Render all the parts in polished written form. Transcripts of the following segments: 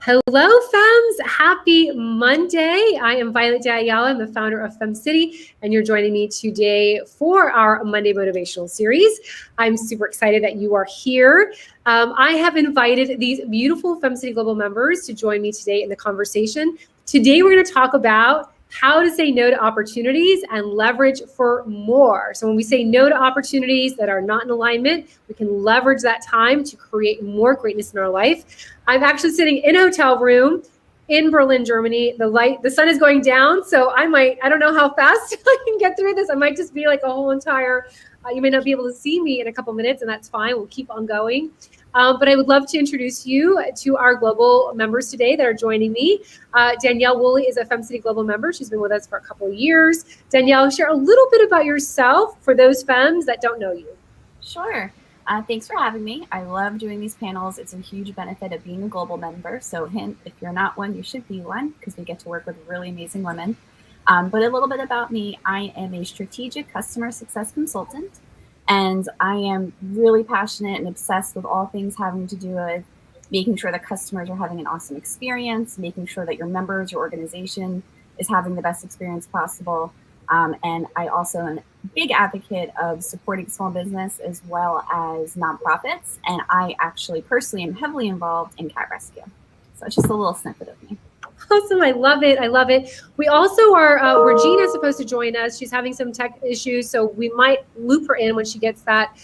Hello, Fems. Happy Monday. I am Violette Ayala. I'm the founder of FemCity, and you're joining me today for our Monday Motivational Series. I'm super excited that you are here. I have invited these beautiful FemCity Global members to join me today in the conversation. Today, we're going to talk about how to say no to opportunities and leverage for more. So when we say no to opportunities that are not in alignment, we can leverage that time to create more greatness in our life. I'm actually sitting in a hotel room in Berlin, Germany. The sun is going down, so I don't know how fast I can get through this. I might just be like a whole entire, you may not be able to see me in a couple minutes, and that's fine. We'll keep on going. But I would love to introduce you to our global members today that are joining me. Danielle Woolley is a FemCity Global member. She's been with us for a couple of years. Danielle, share a little bit about yourself for those femmes that don't know you. Sure. Thanks for having me. I love doing these panels. It's a huge benefit of being a global member. So hint, if you're not one, you should be one because we get to work with really amazing women. But a little bit about me, I am a strategic customer success consultant. And I am really passionate and obsessed with all things having to do with making sure that customers are having an awesome experience, making sure that your members, your organization is having the best experience possible. And I also am a big advocate of supporting small business as well as nonprofits. And I actually personally am heavily involved in cat rescue. So it's just a little snippet of me. Awesome. I love it. I love it. We also are, Regina is supposed to join us. She's having some tech issues, so we might loop her in when she gets that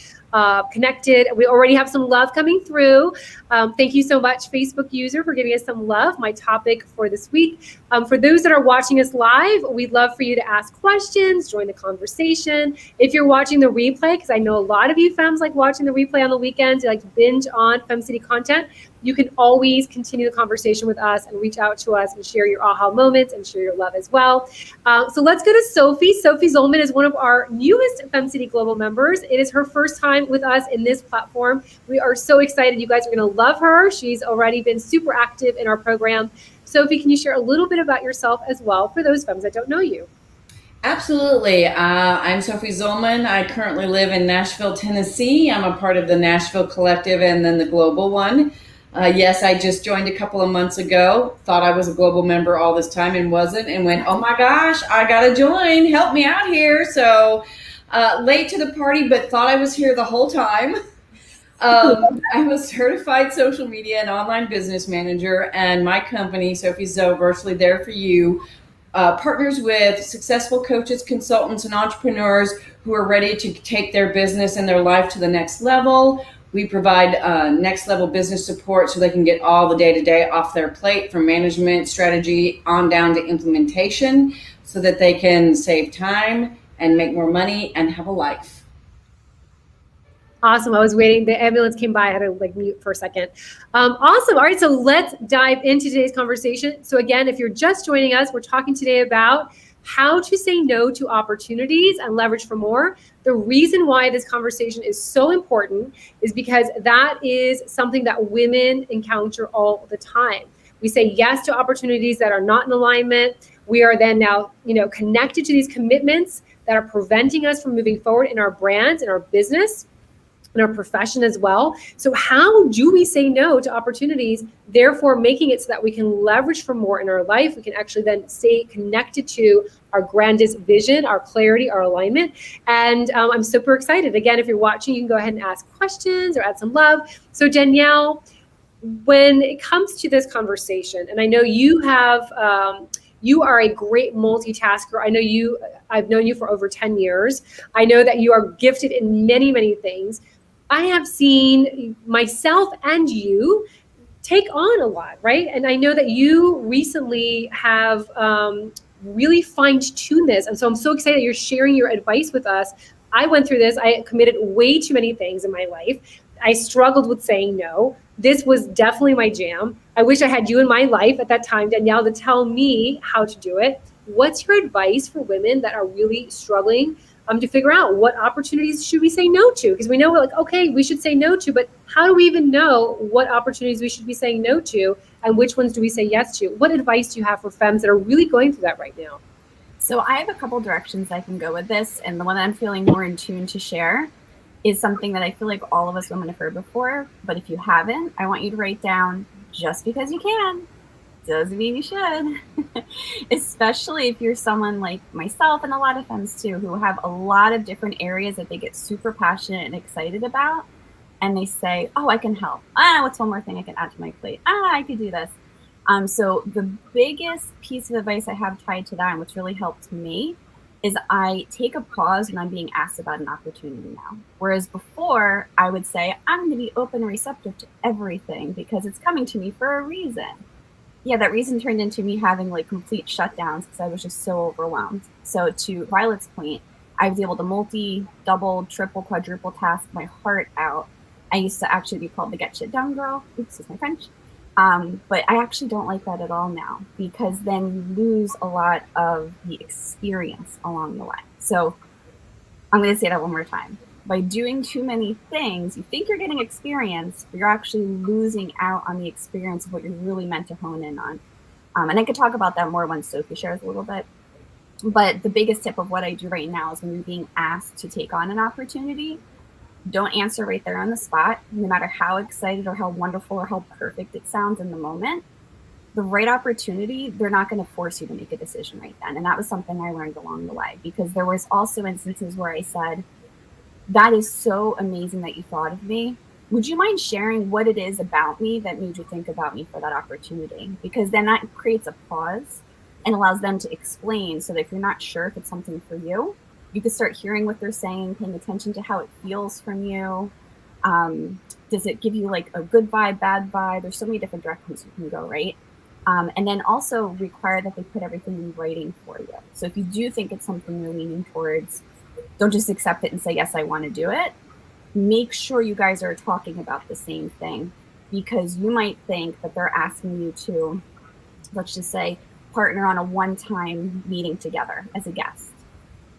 connected. We already have some love coming through. Thank you so much, Facebook user, for giving us some love. My topic for this week. For those that are watching us live, we'd love for you to ask questions, join the conversation. If you're watching the replay, because I know a lot of you femmes like watching the replay on the weekends, you like to binge on FemCity content, you can always continue the conversation with us and reach out to us and share your aha moments and share your love as well. So let's go to Sophie. Sophie Zollman is one of our newest FemCity Global members. It is her first time with us in this platform. We are so excited. You guys are going to love her. She's already been super active in our program. Sophie, can you share a little bit about yourself as well for those femmes that don't know you? Absolutely. I'm Sophie Zollman. I currently live in Nashville, Tennessee. I'm a part of the Nashville Collective and then the Global one. Yes, I just joined a couple of months ago, thought I was a global member all this time and wasn't, and went, oh my gosh, I got to join, help me out here. So late to the party, but thought I was here the whole time. I'm a certified social media and online business manager, and my company, Sophie Zoe, Virtually There For You, partners with successful coaches, consultants, and entrepreneurs who are ready to take their business and their life to the next level. We provide next level business support so they can get all the day-to-day off their plate, from management strategy on down to implementation, so that they can save time and make more money and have a life. Awesome. I was waiting. The ambulance came by. I had to mute for a second. Awesome. All right. So let's dive into today's conversation. So again, if you're just joining us, we're talking today about how to say no to opportunities and leverage for more. The reason why this conversation is so important is because that is something that women encounter all the time. We say yes to opportunities that are not in alignment. We are then now, connected to these commitments that are preventing us from moving forward in our brands, in our business, in our profession as well. So how do we say no to opportunities, therefore making it so that we can leverage for more in our life? We can actually then stay connected to our grandest vision, our clarity, our alignment. And I'm super excited. Again, if you're watching, you can go ahead and ask questions or add some love. So Danielle, when it comes to this conversation, and I know you have, you are a great multitasker. I've known you for over 10 years. I know that you are gifted in many, many things. I have seen myself and you take on a lot, right? And I know that you recently have really fine-tuned this. And so I'm so excited that you're sharing your advice with us. I went through this. I committed way too many things in my life. I struggled with saying no. This was definitely my jam. I wish I had you in my life at that time, Danielle, to tell me how to do it. What's your advice for women that are really struggling to figure out what opportunities should we say no to? Because we know okay, we should say no to, but how do we even know what opportunities we should be saying no to and which ones do we say yes to? What advice do you have for femmes that are really going through that right now? So I have a couple directions I can go with this. And the one that I'm feeling more in tune to share is something that I feel like all of us women have heard before. But if you haven't, I want you to write down just because you can doesn't mean you should. Especially if you're someone like myself and a lot of femmes too, who have a lot of different areas that they get super passionate and excited about. And they say, oh, I can help. What's one more thing I can add to my plate? I could do this. So the biggest piece of advice I have tied to that, and what's really helped me, is I take a pause when I'm being asked about an opportunity now. Whereas before, I would say, I'm going to be open and receptive to everything because it's coming to me for a reason. Yeah, that reason turned into me having like complete shutdowns because I was just so overwhelmed. So to Violet's point, I was able to multi, double, triple, quadruple task my heart out. I used to actually be called the get shit done girl. Oops, is my French. But I actually don't like that at all now because then you lose a lot of the experience along the way. So I'm going to say that one more time. By doing too many things, you think you're getting experience, but you're actually losing out on the experience of what you're really meant to hone in on. And I could talk about that more when Sophie shares a little bit. But the biggest tip of what I do right now is when you're being asked to take on an opportunity, don't answer right there on the spot, no matter how excited or how wonderful or how perfect it sounds in the moment. The right opportunity, they're not going to force you to make a decision right then. And that was something I learned along the way, because there was also instances where I said, that is so amazing that you thought of me. Would you mind sharing what it is about me that made you think about me for that opportunity? Because then that creates a pause and allows them to explain, so that if you're not sure if it's something for you, you can start hearing what they're saying, paying attention to how it feels from you. Does it give you like a good vibe, bad vibe? There's so many different directions you can go, right? And then also require that they put everything in writing for you. So if you do think it's something you're leaning towards, don't just accept it and say, yes, I want to do it. Make sure you guys are talking about the same thing, because you might think that they're asking you to, let's just say, partner on a one-time meeting together as a guest.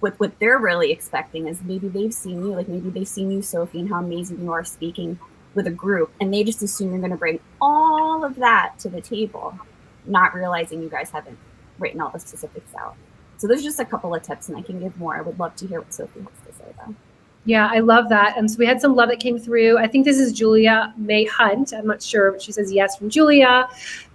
What they're really expecting is maybe they've seen you, like maybe they've seen you, Sophie, and how amazing you are speaking with a group, and they just assume you're going to bring all of that to the table, not realizing you guys haven't written all the specifics out. So there's just a couple of tips, and I can give more. I would love to hear what Sophie has to say, though. Yeah, I love that. So we had some love that came through. I think this is Julia May Hunt. I'm not sure, but she says yes from Julia.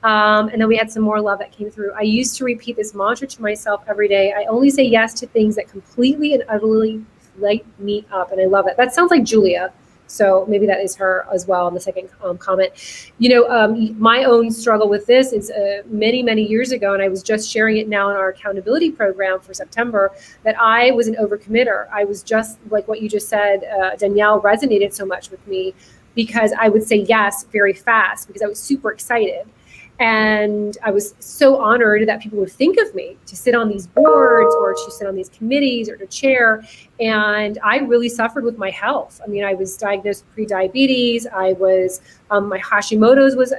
And then we had some more love that came through. I used to repeat this mantra to myself every day. I only say yes to things that completely and utterly light me up. And I love it. That sounds like Julia. So maybe that is her as well in the second comment. My own struggle with this is many, many years ago, and I was just sharing it now in our accountability program for September, that I was an overcommitter. I was just like what you just said, Danielle, resonated so much with me because I would say yes very fast because I was super excited. And I was so honored that people would think of me to sit on these boards or to sit on these committees or to chair. And I really suffered with my health. I mean, I was diagnosed with pre-diabetes. I was, my Hashimoto's was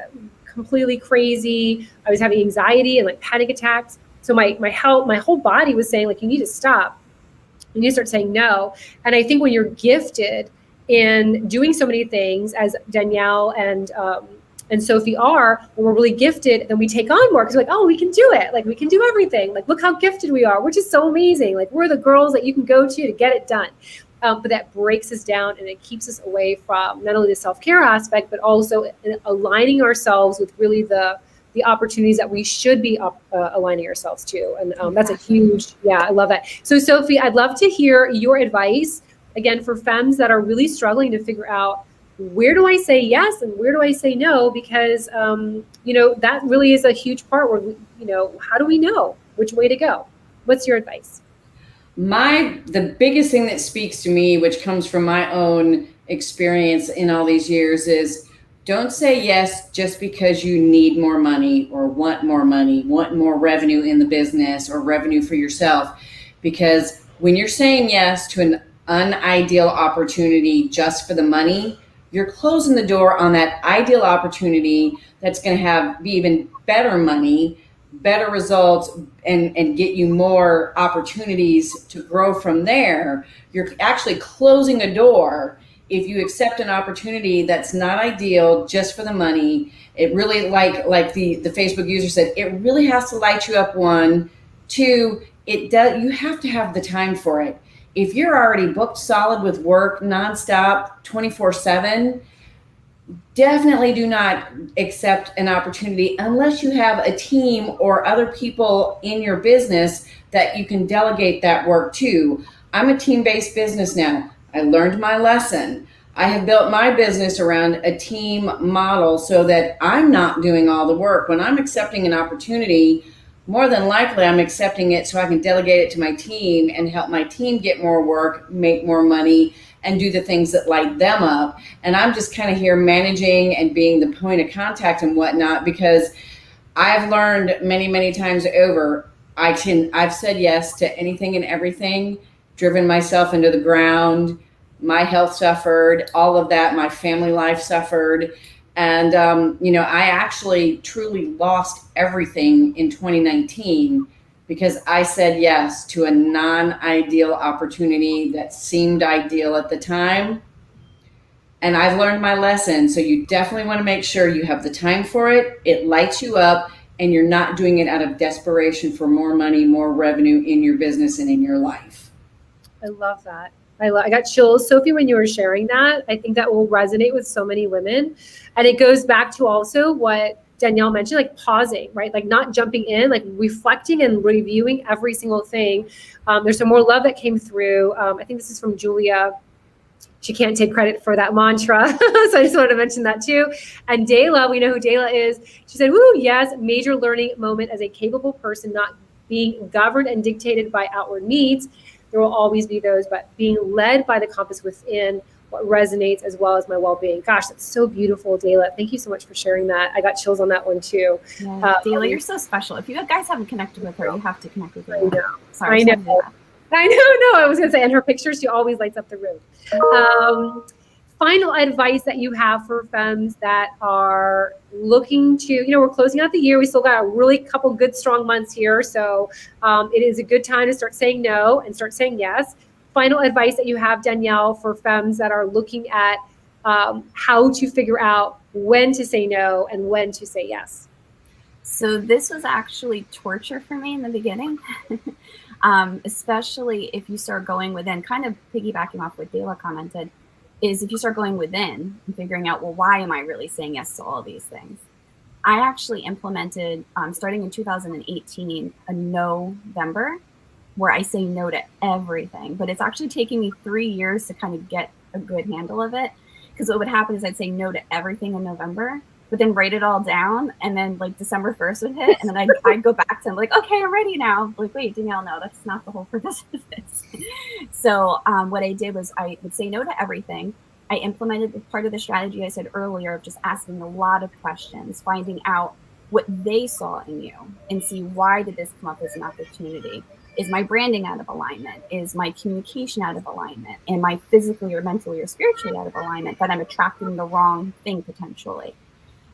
completely crazy. I was having anxiety and like panic attacks. So my health, my whole body was saying like, you need to stop. You need to start saying no. And I think when you're gifted in doing so many things, as Danielle and Sophie are, when we're really gifted, then we take on more because we're like, oh, we can do it. Like we can do everything. Like look how gifted we are, which is so amazing. Like we're the girls that you can go to get it done. But that breaks us down and it keeps us away from not only the self-care aspect, but also aligning ourselves with really the opportunities that we should be aligning ourselves to. And that's a huge, I love that. So Sophie, I'd love to hear your advice, again, for femmes that are really struggling to figure out, where do I say yes and where do I say no? Because, that really is a huge part where, how do we know which way to go? What's your advice? The biggest thing that speaks to me, which comes from my own experience in all these years, is don't say yes just because you need more money or want more revenue in the business or revenue for yourself. Because when you're saying yes to an unideal opportunity just for the money, you're closing the door on that ideal opportunity that's going to be even better money, better results, and get you more opportunities to grow from there. You're actually closing a door if you accept an opportunity that's not ideal just for the money. It really, like the Facebook user said, it really has to light you up. 1, 2, you have to have the time for it. If you're already booked solid with work nonstop, 24/7, definitely do not accept an opportunity unless you have a team or other people in your business that you can delegate that work to. I'm a team-based business now. I learned my lesson. I have built my business around a team model so that I'm not doing all the work. When I'm accepting an opportunity, more than likely I'm accepting it so I can delegate it to my team and help my team get more work, make more money, and do the things that light them up. And I'm just kind of here managing and being the point of contact and whatnot, because I've learned many, many times over, I've said yes to anything and everything, driven myself into the ground. My health suffered, all of that. My family life suffered. And, I actually truly lost everything in 2019 because I said yes to a non-ideal opportunity that seemed ideal at the time. And I've learned my lesson. So you definitely want to make sure you have the time for it. It lights you up, and you're not doing it out of desperation for more money, more revenue in your business and in your life. I love that. I got chills, Sophie, when you were sharing that. I think that will resonate with so many women. And it goes back to also what Danielle mentioned, like pausing, right? Like not jumping in, like reflecting and reviewing every single thing. There's some more love that came through. I think this is from Julia. She can't take credit for that mantra. So I just wanted to mention that too. And Dayla, we know who Dayla is. She said, woo, yes, major learning moment as a capable person, not being governed and dictated by outward needs. There will always be those, but being led by the compass within, what resonates, as well as my well-being. Gosh, that's so beautiful, Dayla. Thank you so much for sharing that. I got chills on that one too. Yeah, Dayla, you're so special. If you guys haven't connected with her, you have to connect with her. I know. Sorry, I know. No, I was going to say, and her pictures, she always lights up the room. Final advice that you have for femmes that are looking to, we're closing out the year. We still got a really couple good, strong months here. So it is a good time to start saying no and start saying yes. Final advice that you have, Danielle, for femmes that are looking at how to figure out when to say no and when to say yes. So this was actually torture for me in the beginning. Especially if you start going within, kind of piggybacking off what Dayla commented, is if you start going within and figuring out, well, why am I really saying yes to all these things? I actually implemented, starting in 2018, a November, where I say no to everything. But it's actually taking me 3 years to kind of get a good handle of it. Because what would happen is I'd say no to everything in November, but then write it all down, and then like December 1st would hit, and then I'd go back to like, okay, I'm ready now. Like, wait, Danielle, no, that's not the whole purpose of this. So what I did was I would say no to everything. I implemented the part of the strategy I said earlier of just asking a lot of questions, finding out what they saw in you, and see, why did this come up as an opportunity? Is my branding out of alignment? Is my communication out of alignment? Am I physically or mentally or spiritually out of alignment that I'm attracting the wrong thing potentially?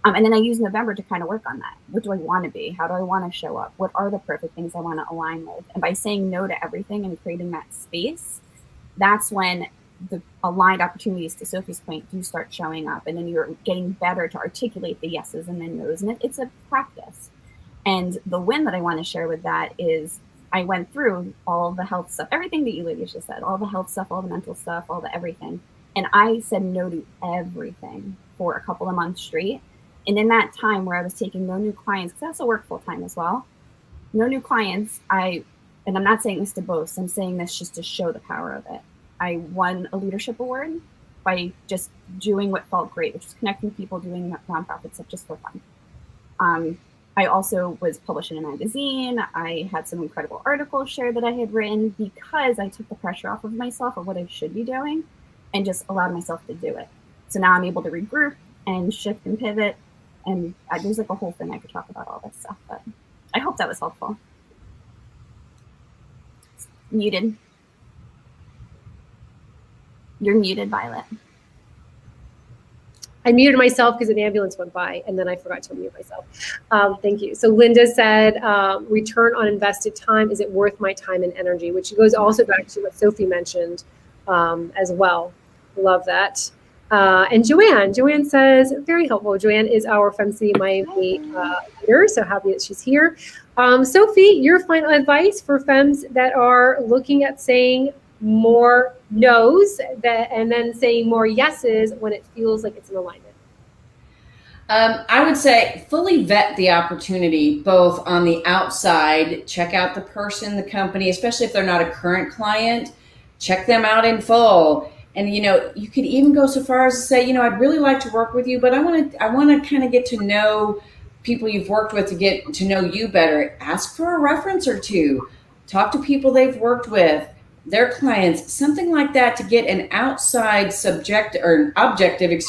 And then I use November to kind of work on that. What do I want to be? How do I want to show up? What are the perfect things I want to align with? And by saying no to everything and creating that space, that's when the aligned opportunities, to Sophie's point, do start showing up. And then you're getting better to articulate the yeses and the nos. And it's a practice. And the win that I want to share with that is I went through all the health stuff, everything that you ladies just said, all the health stuff, all the mental stuff, all the everything. And I said no to everything for a couple of months straight. And in that time where I was taking no new clients, because I also work full time as well, no new clients, and I'm not saying this to boast, I'm saying this just to show the power of it. I won a leadership award by just doing what felt great, which was connecting people, doing nonprofit stuff just for fun. I also was published in a magazine. I had some incredible articles shared that I had written because I took the pressure off of myself of what I should be doing and just allowed myself to do it. So now I'm able to regroup and shift and pivot. And there's like a whole thing I could talk about all this stuff, but I hope that was helpful. Muted. You're muted, Violet. I muted myself because an ambulance went by, and then I forgot to mute myself. Thank you. So Linda said, return on invested time, is it worth my time and energy? Which goes also back to what Sophie mentioned as well. Love that. And Joanne says, very helpful. Joanne is our FemCity Miami leader, so happy that she's here. Sophie, your final advice for femmes that are looking at saying more no's and then saying more yeses when it feels like it's in alignment. I would say fully vet the opportunity, both on the outside, check out the person, the company, especially if they're not a current client, check them out in full. And, you could even go so far as to say, I'd really like to work with you, but I want to kind of get to know people you've worked with to get to know you better. Ask for a reference or two. Talk to people they've worked with, their clients, something like that, to get an outside objective,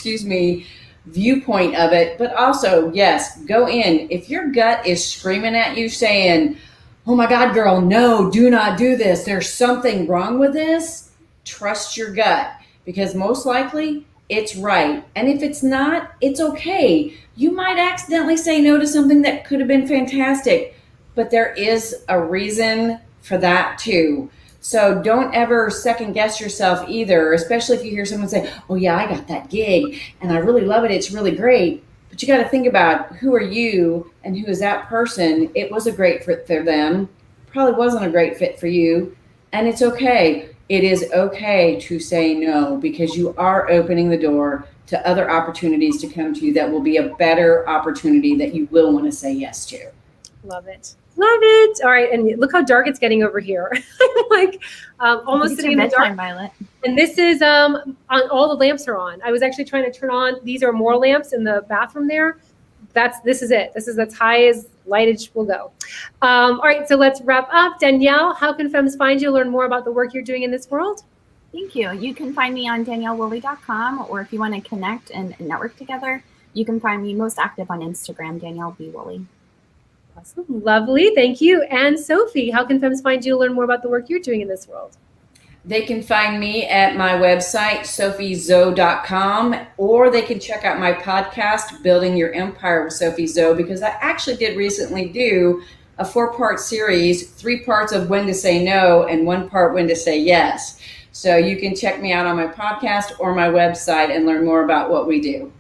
viewpoint of it. But also, yes, go in. If your gut is screaming at you saying, oh my God, girl, no, do not do this, there's something wrong with this, trust your gut, because most likely it's right. And if it's not, it's okay. You might accidentally say no to something that could have been fantastic, but there is a reason for that too. So don't ever second guess yourself either, especially if you hear someone say, oh yeah, I got that gig and I really love it, it's really great. But you got to think about, who are you and who is that person? It was a great fit for them, probably wasn't a great fit for you, and it's okay. It is okay to say no, because you are opening the door to other opportunities to come to you that will be a better opportunity that you will want to say yes to. Love it. Love it. All right. And look how dark it's getting over here. I'm like almost sitting in the dark. Violet. And this is on, all the lamps are on. I was actually trying to turn on. These are more lamps in the bathroom there. This is it. This is as high as lightage will go. All right. So let's wrap up. Danielle, how can femmes find you, learn more about the work you're doing in this world? Thank you. You can find me on daniellewoolley.com, or if you want to connect and network together, you can find me most active on Instagram, Danielle B. Woolley. Awesome. Lovely. Thank you. And Sophie, how can femmes find you to learn more about the work you're doing in this world? They can find me at my website, sophiezo.com, or they can check out my podcast, Building Your Empire with Sophie Zo, because I actually did recently do a 4-part series, 3 parts of when to say no and 1 part when to say yes. So you can check me out on my podcast or my website and learn more about what we do.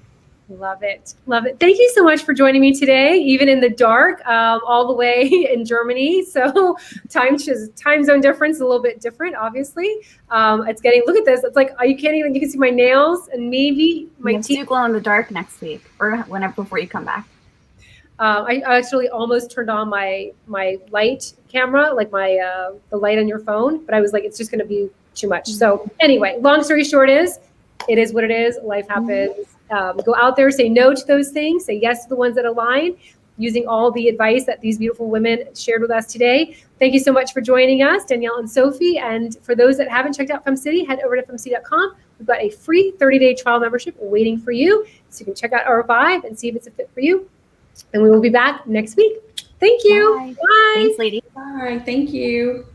Love it. Love it. Thank you so much for joining me today, even in the dark, all the way in Germany. So time zone difference, a little bit different, obviously. It's getting, look at this. It's like, you can see my nails and maybe my teeth. You glow in the dark next week or whenever before you come back. I actually almost turned on my light camera, like the light on your phone, but I was like, it's just going to be too much. So anyway, long story short is, it is what it is. Life happens. Go out there, say no to those things, say yes to the ones that align, using all the advice that these beautiful women shared with us today. Thank you so much for joining us, Danielle and Sophie. And for those that haven't checked out FemCity, head over to femcity.com. We've got a free 30-day trial membership waiting for you, so you can check out our vibe and see if it's a fit for you. And we will be back next week. Thank you. Bye. Bye. Thanks, ladies. Bye. Thank you.